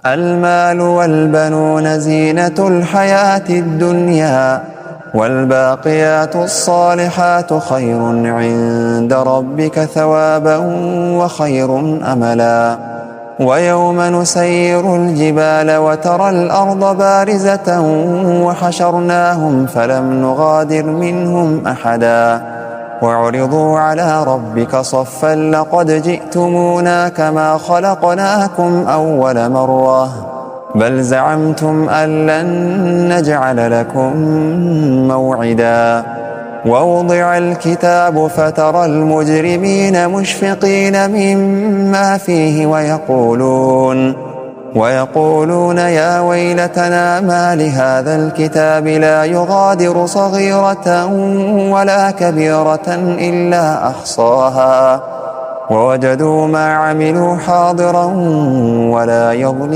المال والبنون زينة الحياة الدنيا، والباقيات الصالحات خير عند ربك ثوابا وخير أملا. ويوم نسير الجبال وترى الأرض بارزة وحشرناهم فلم نغادر منهم أحدا وعرضوا على ربك صفا لقد جئتمونا كما خلقناكم أول مرة بل زعمتم أن لن نجعل لكم موعدا. ووضع الكتاب فترى المجرمين مشفقين مما فيه ويقولون يا ويلتنا ما لهذا الكتاب لا يغادر صغيرة ولا كبيرة إلا أحصاها ووجدوا ما عملوا حاضرا ولا يظلم